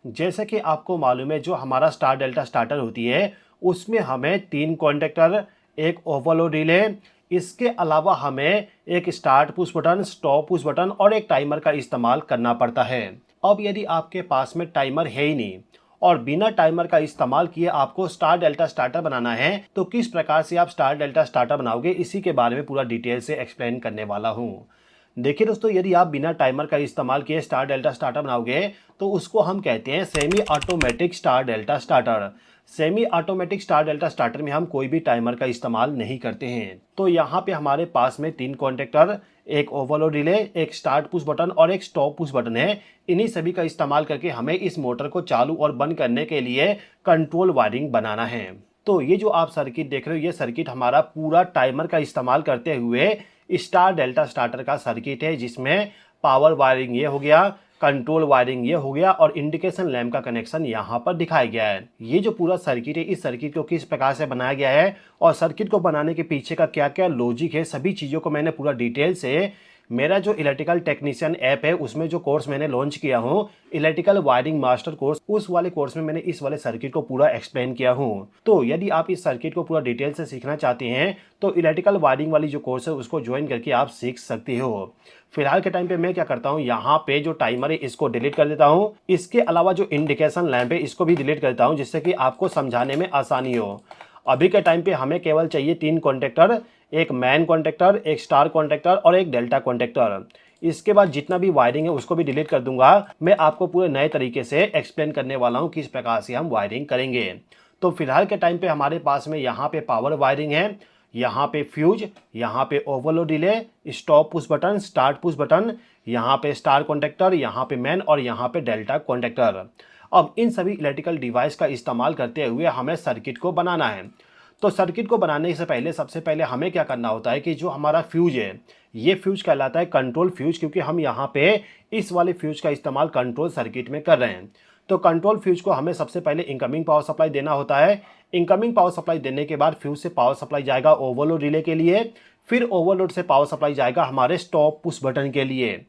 जैसे कि आपको मालूम है जो हमारा स्टार डेल्टा स्टार्टर होती है उसमें हमें 3 कॉन्टेक्टर, एक ओवरलोड रिले, इसके अलावा हमें एक start push button, stop push button और एक टाइमर का इस्तेमाल करना पड़ता है। अब यदि आपके पास में टाइमर है ही नहीं और बिना टाइमर का इस्तेमाल किए आपको स्टार डेल्टा स्टार्टर बनाना है तो किस प्रकार से आप स्टार डेल्टा स्टार्टर बनाओगे, इसी के बारे में पूरा डिटेल से एक्सप्लेन करने वाला हूँ। देखिए दोस्तों, यदि आप बिना टाइमर का इस्तेमाल किए स्टार डेल्टा स्टार्टर बनाओगे तो उसको हम कहते हैं semi automatic star delta starter. Semi automatic star delta starter में हम कोई भी टाइमर का इस्तेमाल नहीं करते हैं। तो यहाँ पे हमारे पास में 3 कॉन्टेक्टर, एक ओवरलोड रिले, एक स्टार्ट पुश बटन और एक स्टॉप पुश बटन है। इन्हीं सभी का इस्तेमाल करके हमें इस मोटर को चालू और बंद करने के लिए कंट्रोल वायरिंग बनाना है। तो ये जो आप सर्किट देख रहे हो, ये सर्किट हमारा पूरा टाइमर का इस्तेमाल करते हुए स्टार डेल्टा स्टार्टर का सर्किट है, जिसमें पावर वायरिंग ये हो गया, कंट्रोल वायरिंग ये हो गया और इंडिकेशन लैंप का कनेक्शन यहाँ पर दिखाया गया है। ये जो पूरा सर्किट है, इस सर्किट को किस प्रकार से बनाया गया है और सर्किट को बनाने के पीछे का क्या क्या लॉजिक है, सभी चीज़ों को मैंने पूरा डिटेल से मेरा जो इलेक्ट्रिकल टेक्नीशियन ऐप है उसमें जो कोर्स मैंने लॉन्च किया हूँ, इलेक्ट्रिकल वायरिंग मास्टर कोर्स, उस वाले कोर्स में मैंने इस वाले सर्किट को पूरा एक्सप्लेन किया हूँ। तो यदि आप इस सर्किट को पूरा डिटेल से सीखना चाहते हैं तो इलेक्ट्रिकल वायरिंग वाली जो कोर्स है उसको ज्वाइन करके आप सीख सकते हो। फिलहाल के टाइम पे मैं क्या करता हूँ, यहाँ पे जो टाइमर है इसको डिलीट कर देता हूँ। इसके अलावा जो इंडिकेशन लैंप है इसको भी डिलीट करता हूँ, जिससे कि आपको समझाने में आसानी हो। अभी के टाइम पे हमें केवल चाहिए 3 कॉन्टेक्टर, एक मैन कॉन्टेक्टर, एक स्टार कॉन्टेक्टर और एक डेल्टा कॉन्टेक्टर। इसके बाद जितना भी वायरिंग है उसको भी डिलीट कर दूंगा। मैं आपको पूरे नए तरीके से एक्सप्लेन करने वाला हूँ किस प्रकार से हम वायरिंग करेंगे। तो फिलहाल के टाइम पे हमारे पास में यहाँ पे पावर वायरिंग है, यहाँ पे फ्यूज, यहाँ पे overload relay, stop push button, start push button, यहाँ पे स्टार कॉन्टेक्टर, यहाँ पे मैन और यहाँ पे डेल्टा कॉन्टेक्टर। अब इन सभी इलेक्ट्रिकल डिवाइस का इस्तेमाल करते हुए हमें सर्किट को बनाना है। तो सर्किट को बनाने से पहले सबसे पहले हमें क्या करना होता है कि जो हमारा फ्यूज है, ये फ्यूज कहलाता है कंट्रोल फ्यूज, क्योंकि हम यहाँ पे इस वाले फ्यूज का इस्तेमाल कंट्रोल सर्किट में कर रहे हैं। तो कंट्रोल फ्यूज को हमें सबसे पहले इनकमिंग पावर सप्लाई देना होता है। इनकमिंग पावर सप्लाई देने के बाद फ्यूज से पावर सप्लाई जाएगा ओवरलोड रिले के लिए, फिर ओवरलोड से पावर सप्लाई जाएगा हमारे स्टॉप पुश बटन के लिए।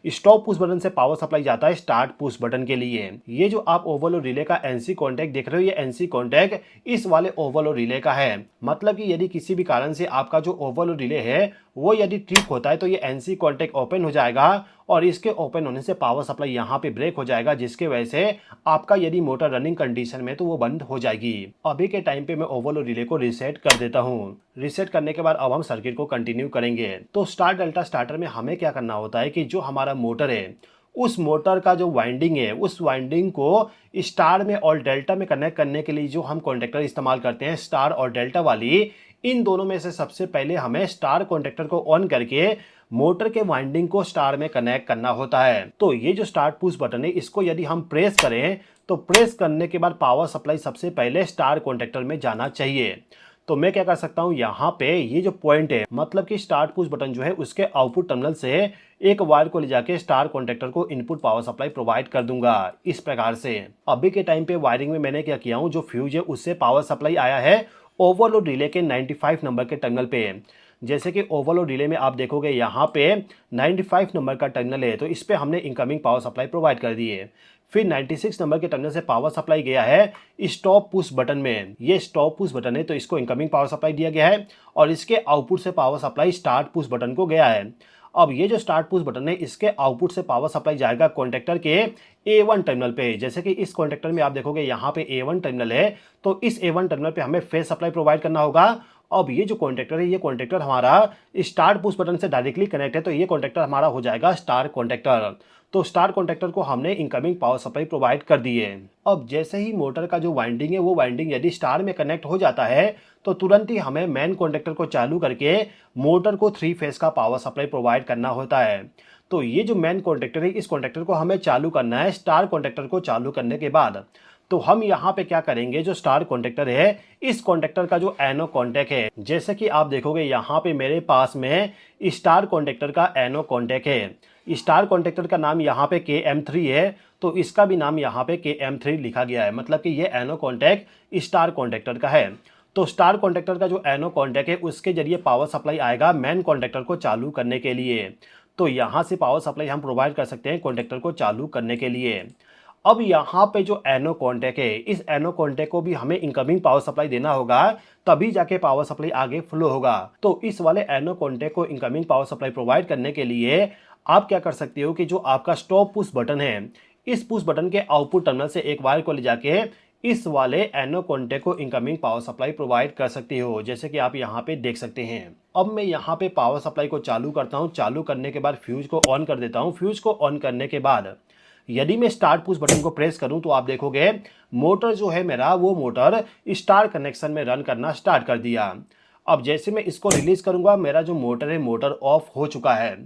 स्टॉप पुश बटन से पावर सप्लाई जाता है स्टार्ट पुश बटन के लिए। ये जो आप ओवरलोड रिले का एनसी कॉन्टैक्ट देख रहे हो, ये एनसी कॉन्टैक्ट इस वाले ओवरलोड रिले का है। मतलब कि यदि किसी भी कारण से आपका जो ओवरलोड रिले है वो यदि ट्रिप होता है तो ये एनसी कॉन्टैक्ट ओपन हो जाएगा और इसके ओपन होने से पावर सप्लाई यहाँ पे ब्रेक हो जाएगा, जिसके वजह से आपका यदि मोटर रनिंग कंडीशन में तो वो बंद हो जाएगी। अभी के टाइम पे मैं ओवरलोड रिले को रीसेट कर देता हूँ। रीसेट करने के बाद अब हम सर्किट को कंटिन्यू करेंगे। तो स्टार डेल्टा स्टार्टर में हमें क्या करना होता है कि जो हमारा मोटर है उस मोटर का जो वाइंडिंग है उस वाइंडिंग को स्टार में और डेल्टा में कनेक्ट करने के लिए जो हम कॉन्टेक्टर इस्तेमाल करते हैं, स्टार और डेल्टा वाली, इन दोनों में से सबसे पहले हमें स्टार कॉन्टेक्टर को ऑन करके मोटर के वाइंडिंग को स्टार में कनेक्ट करना होता है। तो ये जो स्टार्ट पुश बटन है इसको यदि हम प्रेस करें तो प्रेस करने के बाद पावर सप्लाई सबसे पहले स्टार कॉन्टेक्टर में जाना चाहिए। तो मैं क्या कर सकता हूं, यहाँ पे ये जो पॉइंट है, मतलब कि स्टार्ट पुश बटन जो है उसके आउटपुट टर्मिनल से एक वायर को ले जाके स्टार कॉन्टेक्टर को इनपुट पावर सप्लाई प्रोवाइड कर दूंगा इस प्रकार से। अभी के टाइम पे वायरिंग में मैंने क्या किया हूँ, जो फ्यूज है उससे पावर सप्लाई आया है ओवरलोड रिले के 95 नंबर के टर्मिनल पे। जैसे कि ओवरलोड रिले में आप देखोगे यहाँ पे 95 नंबर का टर्मिनल है, तो इस पे हमने इनकमिंग पावर सप्लाई प्रोवाइड कर दी है। फिर 96 नंबर के टर्मिनल से पावर सप्लाई गया है स्टॉप पुश बटन में। ये स्टॉप पुश बटन है तो इसको इनकमिंग पावर सप्लाई दिया गया है और इसके आउटपुट से power supply start push button को गया है। अब ये जो स्टार्ट पुश बटन है इसके आउटपुट से पावर सप्लाई जाएगा कॉन्टेक्टर के A1 टर्मिनल पे। जैसे कि इस कॉन्टेक्टर में आप देखोगे यहाँ पे A1 टर्मिनल है, तो इस A1 टर्मिनल पे हमें फेज सप्लाई प्रोवाइड करना होगा। अब ये जो कॉन्टेक्टर है, ये कॉन्टेक्टर हमारा स्टार्ट पुश बटन से डायरेक्टली कनेक्ट है, तो ये कॉन्टेक्टर हमारा हो जाएगा स्टार कॉन्टेक्टर। तो स्टार कॉन्टेक्टर को हमने इनकमिंग पावर सप्लाई प्रोवाइड कर दी है। अब जैसे ही मोटर का जो वाइंडिंग है वो वाइंडिंग यदि स्टार में कनेक्ट हो जाता है तो तुरंत ही हमें मेन कॉन्टेक्टर को चालू करके मोटर को 3 फेज का पावर सप्लाई प्रोवाइड करना होता है। तो ये जो मेन कॉन्टेक्टर है, इस कॉन्टेक्टर को हमें चालू करना है स्टार कॉन्टेक्टर को चालू करने के बाद। तो हम यहाँ पे क्या करेंगे, जो स्टार कॉन्टेक्टर है इस कॉन्टेक्टर का जो एनो कॉन्टेक्ट है, जैसे कि आप देखोगे यहाँ पे मेरे पास में स्टार कॉन्टेक्टर का एनो कॉन्टेक्ट है। स्टार कॉन्टेक्टर का नाम यहाँ पे KM3 है, तो इसका भी नाम यहाँ पे KM3 लिखा गया है, मतलब कि ये एनो कॉन्टेक्ट स्टार कॉन्टेक्टर का है। तो स्टार कॉन्टेक्टर का जो एनो कॉन्टेक्ट है उसके जरिए पावर सप्लाई आएगा मेन कॉन्टेक्टर को चालू करने के लिए। तो यहाँ से पावर सप्लाई हम प्रोवाइड कर सकते हैं कॉन्टेक्टर को चालू करने के लिए। अब यहाँ पे जो एनो कॉन्टैक्ट है, इस एनो कॉन्टैक्ट को भी हमें इनकमिंग पावर सप्लाई देना होगा, तभी जाके पावर सप्लाई आगे फ्लो होगा। तो इस वाले एनो कॉन्टैक्ट को इनकमिंग पावर सप्लाई प्रोवाइड करने के लिए आप क्या कर सकते हो कि जो आपका स्टॉप पुश बटन है, इस पुश बटन के आउटपुट टर्मिनल से एक वायर को ले जाके इस वाले एनो कॉन्टैक्ट को इनकमिंग पावर सप्लाई प्रोवाइड कर सकते हो, जैसे कि आप यहाँ पे देख सकते हैं। अब मैं यहाँ पे पावर सप्लाई को चालू करता हूँ। चालू करने के बाद फ्यूज को ऑन कर देता हूँ। फ्यूज को ऑन करने के बाद यदि मैं स्टार्ट पुश बटन को प्रेस करूं तो आप देखोगे मोटर जो है मेरा, वो मोटर स्टार कनेक्शन में रन करना स्टार्ट कर दिया। अब जैसे मैं इसको रिलीज करूंगा, मेरा जो मोटर है मोटर ऑफ हो चुका है।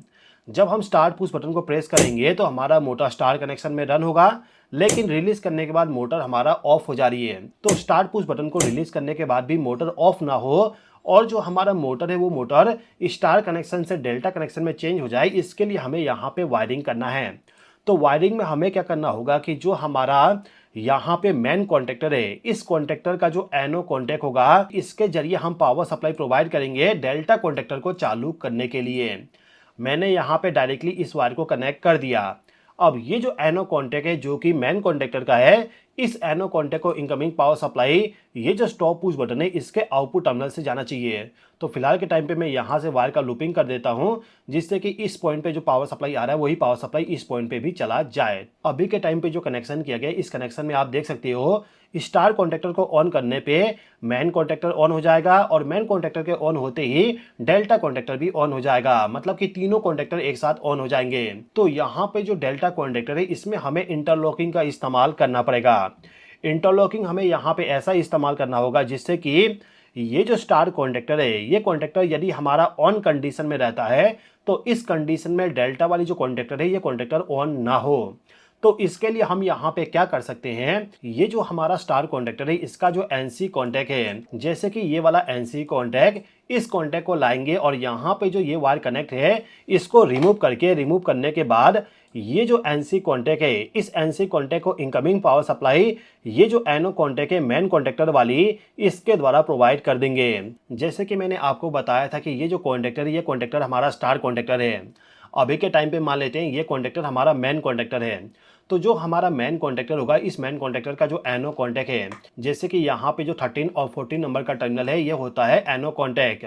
जब हम स्टार्ट पुश बटन को प्रेस करेंगे तो हमारा मोटर स्टार कनेक्शन में रन होगा, लेकिन रिलीज करने के बाद मोटर हमारा ऑफ हो जा रही है। तो स्टार्ट पुश बटन को रिलीज करने के बाद भी मोटर ऑफ ना हो और जो हमारा मोटर है वो मोटर स्टार कनेक्शन से डेल्टा कनेक्शन में चेंज हो जाए, इसके लिए हमें यहाँ पे वायरिंग करना है। तो वायरिंग में हमें क्या करना होगा कि जो हमारा यहाँ पे मेन कॉन्टेक्टर है, इस कॉन्टेक्टर का जो एनो कॉन्टेक्ट होगा, इसके जरिए हम पावर सप्लाई प्रोवाइड करेंगे डेल्टा कॉन्टेक्टर को चालू करने के लिए। मैंने यहाँ पे डायरेक्टली इस वायर को कनेक्ट कर दिया। अब ये जो एनो कॉन्टेक्ट है जो कि मेन कॉन्टेक्टर का है, इस एनो कॉन्टेक्ट को इनकमिंग पावर सप्लाई, ये जो स्टॉप पुश बटन है, इसके आउटपुट टर्मिनल से जाना चाहिए। तो फिलहाल के टाइम पे मैं यहाँ से वायर का लूपिंग कर देता हूँ, जिससे कि इस पॉइंट पे जो पावर सप्लाई आ रहा है वही पावर सप्लाई इस पॉइंट पे भी चला जाए। अभी के टाइम पे जो कनेक्शन किया गया है, इस कनेक्शन में आप देख सकते हो स्टार कॉन्टेक्टर को ऑन करने पे मेन कॉन्टेक्टर ऑन हो जाएगा और मेन कॉन्टेक्टर के ऑन होते ही डेल्टा कॉन्टेक्टर भी ऑन हो जाएगा, मतलब कि तीनों कॉन्टेक्टर एक साथ ऑन हो जाएंगे। तो यहाँ पे जो डेल्टा कॉन्टेक्टर है, इसमें हमें इंटरलॉकिंग का इस्तेमाल करना पड़ेगा। इंटरलॉकिंग हमें यहाँ पे ऐसा इस्तेमाल करना होगा जिससे कि ये जो स्टार कॉन्टेक्टर है, ये कॉन्टेक्टर यदि हमारा ऑन कंडीशन में रहता है तो इस कंडीशन में डेल्टा वाली जो कॉन्टेक्टर है, ये कॉन्टेक्टर ऑन ना हो। तो इसके लिए हम यहाँ पे क्या कर सकते हैं, ये जो हमारा स्टार कॉन्टेक्टर है, इसका जो एनसी कॉन्टेक्ट है, जैसे कि ये वाला एनसी कॉन्टेक्ट, इस कॉन्टेक्ट को लाएंगे और यहाँ पे जो ये वायर कनेक्ट है, इसको रिमूव करने के बाद ये जो एनसी कॉन्टेक्ट है, इस एनसी कॉन्टेक्ट को इनकमिंग पावर सप्लाई, ये जो एनो कॉन्टेक्ट है मेन कॉन्टेक्टर वाली, इसके द्वारा प्रोवाइड कर देंगे। जैसे कि मैंने आपको बताया था कि ये जो कॉन्टेक्टर है, ये कॉन्टेक्टर हमारा स्टार कॉन्टेक्टर है। अभी के टाइम पे मान लेते हैं ये कॉन्टेक्टर हमारा मेन कॉन्टेक्टर है। तो जो हमारा मेन कॉन्टेक्टर होगा, इस मेन कॉन्टेक्टर का जो एनो कॉन्टेक्ट है, जैसे कि यहाँ पे जो 13 और 14 नंबर का टर्मिनल है, ये होता है एनो कॉन्टेक्ट।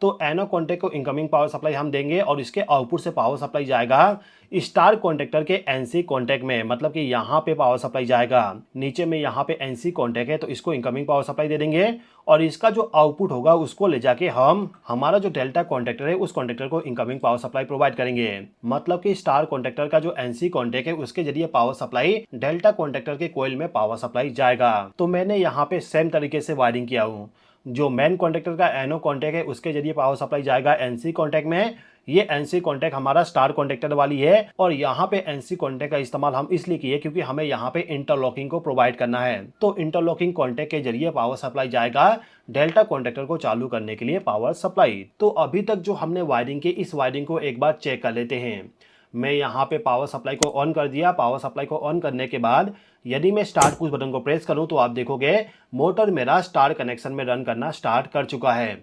तो एनो कॉन्टेक्ट को इनकमिंग पावर सप्लाई हम देंगे और इसके आउटपुट से पावर सप्लाई जाएगा स्टार कॉन्टेक्टर के एनसी कॉन्टेक्ट में, मतलब कि यहाँ पे पावर सप्लाई जाएगा। नीचे में यहाँ पे एनसी कॉन्टेक्ट है तो इसको इनकमिंग पावर सप्लाई दे देंगे और इसका जो आउटपुट होगा उसको ले जाके हम हमारा जो डेल्टा कॉन्टेक्टर है, उस कॉन्टेक्टर को इनकमिंग पावर सप्लाई प्रोवाइड करेंगे। मतलब कि स्टार कॉन्टेक्टर का जो एनसी कॉन्टेक्ट है, उसके जरिए पावर सप्लाई डेल्टा कॉन्टेक्टर के कोयल में पावर सप्लाई जाएगा। तो मैंने यहाँ पे सेम तरीके से वायरिंग किया हूँ। जो मेन कॉन्टेक्टर का एनो कॉन्टेक्ट है, उसके जरिए पावर सप्लाई जाएगा एनसी कॉन्टेक्ट में। ये एनसी कॉन्टेक्ट हमारा स्टार कॉन्टेक्टर वाली है और यहाँ पे एनसी कॉन्टेक्ट का इस्तेमाल हम इसलिए किए क्योंकि हमें यहाँ पे इंटरलॉकिंग को प्रोवाइड करना है। तो इंटरलॉकिंग कॉन्टेक्ट के जरिए पावर सप्लाई जाएगा डेल्टा कॉन्टेक्टर को चालू करने के लिए पावर सप्लाई। तो अभी तक जो हमने वायरिंग की, इस वायरिंग को एक बार चेक कर लेते हैं। मैं यहाँ पे पावर सप्लाई को ऑन कर दिया। पावर सप्लाई को ऑन करने के बाद यदि मैं स्टार्ट पुश बटन को प्रेस करूं तो आप देखोगे मोटर मेरा स्टार कनेक्शन में रन करना स्टार्ट कर चुका है।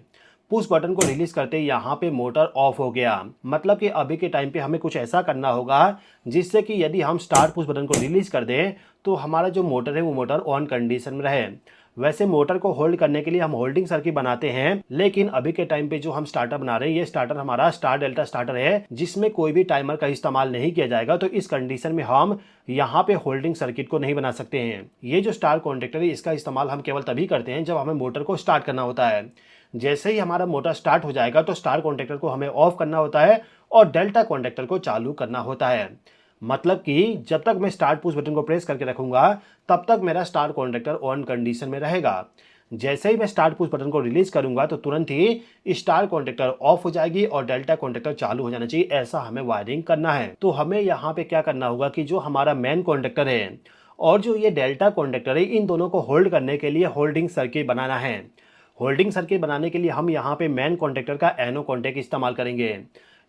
पुश बटन को रिलीज करते ही यहाँ पे मोटर ऑफ हो गया। मतलब कि अभी के टाइम पे हमें कुछ ऐसा करना होगा जिससे कि यदि हम स्टार्ट पुश बटन को रिलीज कर दें तो हमारा जो मोटर है वो मोटर ऑन कंडीशन में रहे। वैसे मोटर को होल्ड करने के लिए हम होल्डिंग सर्किट बनाते हैं, लेकिन अभी के टाइम पे जो हम स्टार्टर बना रहे हैं, ये स्टार्टर हमारा स्टार डेल्टा स्टार्टर है जिसमें कोई भी टाइमर का इस्तेमाल नहीं किया जाएगा। तो इस कंडीशन में हम यहाँ पे होल्डिंग सर्किट को नहीं बना सकते हैं। ये जो स्टार कॉन्टेक्टर है, इसका इस्तेमाल हम केवल तभी करते हैं जब हमें मोटर को स्टार्ट करना होता है। जैसे ही हमारा मोटर स्टार्ट हो जाएगा तो स्टार कॉन्टेक्टर को हमें ऑफ करना होता है और डेल्टा कॉन्टेक्टर को चालू करना होता है। मतलब कि जब तक मैं स्टार्ट पुश बटन को प्रेस करके रखूंगा तब तक मेरा स्टार कॉन्टेक्टर ऑन कंडीशन में रहेगा। जैसे ही मैं स्टार्ट पुश बटन को रिलीज करूंगा तो तुरंत ही स्टार कॉन्टेक्टर ऑफ हो जाएगी और डेल्टा कॉन्टेक्टर चालू हो जाना चाहिए। ऐसा हमें वायरिंग करना है। तो हमें यहाँ पे क्या करना होगा कि जो हमारा मेन कॉन्टेक्टर है और जो ये डेल्टा कॉन्टेक्टर है, इन दोनों को होल्ड करने के लिए होल्डिंग सर्किट बनाना है। होल्डिंग सर्किट बनाने के लिए हम यहाँ पे मेन कॉन्टेक्टर का एनो कॉन्टेक्ट इस्तेमाल करेंगे।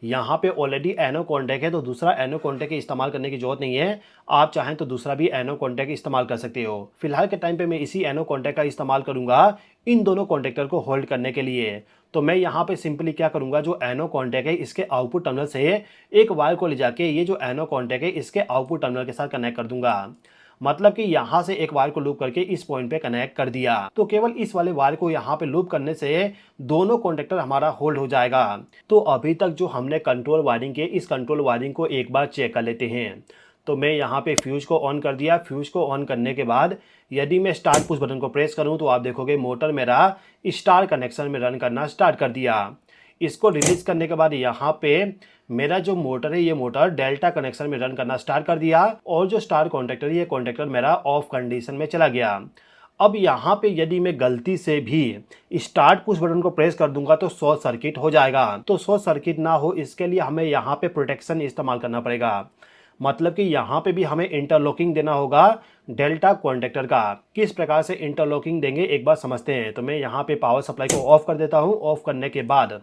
यहाँ पे ऑलरेडी एनो कॉन्टेक्ट है तो दूसरा एनो कॉन्टेक्ट इस्तेमाल करने की जरूरत नहीं है। आप चाहें तो दूसरा भी एनो कॉन्टेक्ट इस्तेमाल कर सकते हो। फिलहाल के टाइम पे मैं इसी एनो कॉन्टेक्ट का इस्तेमाल करूंगा इन दोनों कॉन्टेक्टर को होल्ड करने के लिए। तो मैं यहाँ पे सिंपली क्या करूंगा, जो एनो कॉन्टेक्ट है इसके आउटपुट टर्मिनल से एक वायर को ले जाके ये जो एनो कॉन्टेक्ट है इसके आउटपुट टर्मिनल के साथ कनेक्ट कर दूंगा। मतलब कि यहाँ से एक वायर को लूप करके इस पॉइंट पे कनेक्ट कर दिया। तो केवल इस वाले वायर को यहाँ पे लूप करने से दोनों कॉन्टेक्टर हमारा होल्ड हो जाएगा। तो अभी तक जो हमने कंट्रोल वायरिंग के, इस कंट्रोल वायरिंग को एक बार चेक कर लेते हैं। तो मैं यहाँ पे फ्यूज को ऑन कर दिया। फ्यूज को ऑन करने के बाद यदि मैं स्टार्ट पुश बटन को प्रेस करूँ तो आप देखोगे मोटर मेरा स्टार कनेक्शन में रन करना स्टार्ट कर दिया। इसको रिलीज करने के बाद यहाँ पे मेरा जो मोटर है, ये मोटर डेल्टा कनेक्शन में रन करना स्टार्ट कर दिया और जो स्टार कॉन्टेक्टर है, ये कॉन्टेक्टर मेरा ऑफ कंडीशन में चला गया। अब यहाँ पे यदि मैं गलती से भी स्टार्ट पुश बटन को प्रेस कर दूंगा तो शॉर्ट सर्किट हो जाएगा। तो शॉर्ट सर्किट ना हो इसके लिए हमें यहाँ पे प्रोटेक्शन इस्तेमाल करना पड़ेगा। मतलब कि यहाँ पे भी हमें इंटरलॉकिंग देना होगा डेल्टा कॉन्टेक्टर का। किस प्रकार से इंटरलॉकिंग देंगे एक बार समझते हैं। तो मैं यहाँ पे पावर सप्लाई को ऑफ कर देता हूँ। ऑफ करने के बाद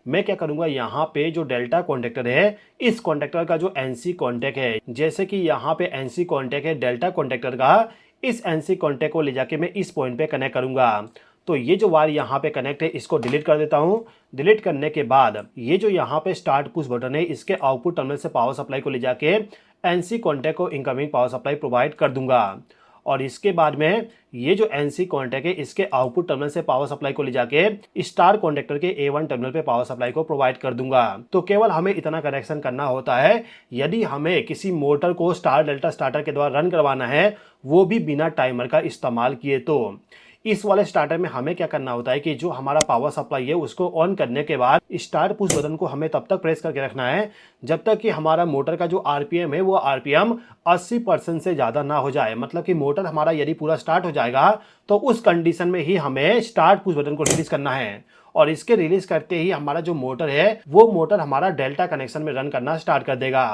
मैं क्या करूँगा, यहाँ पे जो डेल्टा कॉन्टेक्टर है, इस कॉन्टेक्टर का जो एनसी कॉन्टेक्ट है, जैसे कि यहाँ पे एनसी कॉन्टेक्ट है डेल्टा कॉन्टेक्टर का, इस एनसी कॉन्टेक्ट को ले जाके मैं इस पॉइंट पे कनेक्ट करूँगा। तो ये जो वायर यहाँ पे कनेक्ट है इसको डिलीट कर देता हूँ। डिलीट करने के बाद ये जो यहाँ पे स्टार्ट पुश बटन है, इसके आउटपुट टर्मिनल से पावर सप्लाई को ले जाके एनसी कॉन्टेक्ट को इनकमिंग पावर सप्लाई प्रोवाइड कर दूंगा। और इसके बाद में ये जो एनसी कॉन्टेक्ट है, इसके आउटपुट टर्मिनल से पावर सप्लाई को ले जाके स्टार कॉन्टेक्टर के A1 टर्मिनल पे पावर सप्लाई को प्रोवाइड कर दूंगा। तो केवल हमें इतना कनेक्शन करना होता है। यदि हमें किसी मोटर को स्टार डेल्टा स्टार्टर के द्वारा रन करवाना है, वो भी बिना टाइमर का इस्तेमाल किए, तो इस वाले स्टार्टर में हमें क्या करना होता है कि जो हमारा पावर सप्लाई है उसको ऑन करने के बाद स्टार्ट पुश बटन को हमें तब तक प्रेस करके रखना है जब तक कि हमारा मोटर का जो आरपीएम है वो आरपीएम 80% से ज़्यादा ना हो जाए। मतलब कि मोटर हमारा यदि पूरा स्टार्ट हो जाएगा तो उस कंडीशन में ही हमें स्टार्ट पुश बटन को रिलीज करना है। और इसके रिलीज करते ही हमारा जो मोटर है वो मोटर हमारा डेल्टा कनेक्शन में रन करना स्टार्ट कर देगा।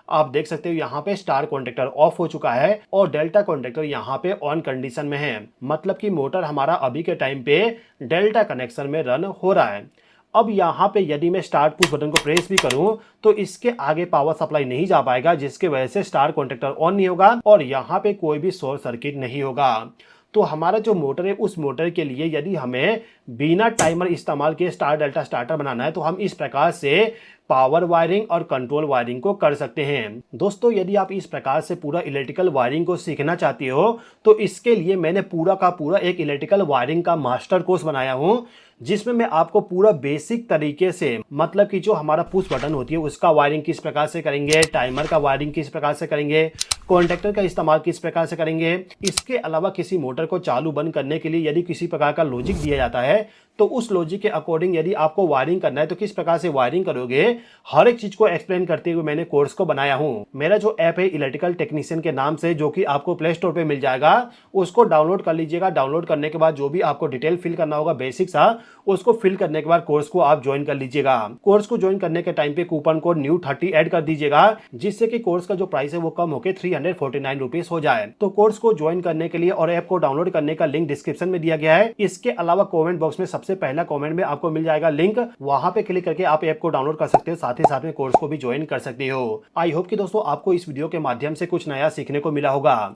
आप देख सकते हो यहाँ पे स्टार कॉन्टेक्टर ऑफ हो चुका है और डेल्टा कॉन्टेक्टर यहाँ पे ऑन कंडीशन में है। मतलब कि मोटर हमारा अभी के टाइम पे डेल्टा कनेक्शन में रन हो रहा है। अब यहाँ पे यदि मैं स्टार्ट पुश बटन को प्रेस भी करूं तो इसके आगे पावर सप्लाई नहीं जा पाएगा, जिसके वजह से स्टार कॉन्टेक्टर ऑन नहीं होगा और यहाँ पे कोई भी शॉर्ट सर्किट नहीं होगा। तो हमारा जो मोटर है उस मोटर के लिए यदि हमें बिना टाइमर इस्तेमाल किए स्टार डेल्टा स्टार्टर बनाना है तो हम इस प्रकार से पावर वायरिंग और कंट्रोल वायरिंग को कर सकते हैं। दोस्तों, यदि आप इस प्रकार से पूरा इलेक्ट्रिकल वायरिंग को सीखना चाहते हो तो इसके लिए मैंने पूरा का पूरा एक इलेक्ट्रिकल वायरिंग का मास्टर कोर्स बनाया हूँ, जिसमें मैं आपको पूरा बेसिक तरीके से, मतलब कि जो हमारा पुश बटन होती है उसका वायरिंग किस प्रकार से करेंगे, टाइमर का वायरिंग किस प्रकार से करेंगे, कॉन्टेक्टर का इस्तेमाल किस प्रकार से करेंगे। इसके अलावा किसी मोटर को चालू बंद करने के लिए यदि किसी प्रकार का लॉजिक दिया जाता है तो उस लॉजिक के अकॉर्डिंग यदि आपको वायरिंग करना है तो किस प्रकार से वायरिंग करोगे, हर एक चीज को एक्सप्लेन करते हुए मैंने कोर्स को बनाया हूं। मेरा जो ऐप है इलेक्ट्रिकल टेक्नीशियन के नाम से, जो कि आपको प्ले स्टोर पे मिल जाएगा, उसको डाउनलोड कर लीजिएगा। डाउनलोड करने के बाद जो भी आपको डिटेल फिल करना होगा बेसिक सा, उसको फिल करने के बाद कोर्स को आप ज्वाइन कर लीजिएगा। कोर्स को ज्वाइन करने के टाइम पे कूपन कोड NEW30 ऐड कर दीजिएगा, जिससे कि कोर्स का जो प्राइस है वो कम होकर 349 रुपीज हो जाए। तो कोर्स को ज्वाइन करने के लिए और ऐप को डाउनलोड करने का लिंक डिस्क्रिप्शन में दिया गया है। इसके अलावा कमेंट बॉक्स में सबसे पहला कमेंट में आपको मिल जाएगा लिंक, वहां पे क्लिक करके आप ऐप को डाउनलोड कर सकते हो, साथ ही साथ में कोर्स को भी ज्वाइन कर सकते हो। आई होप कि दोस्तों आपको इस वीडियो के माध्यम से कुछ नया सीखने को मिला होगा।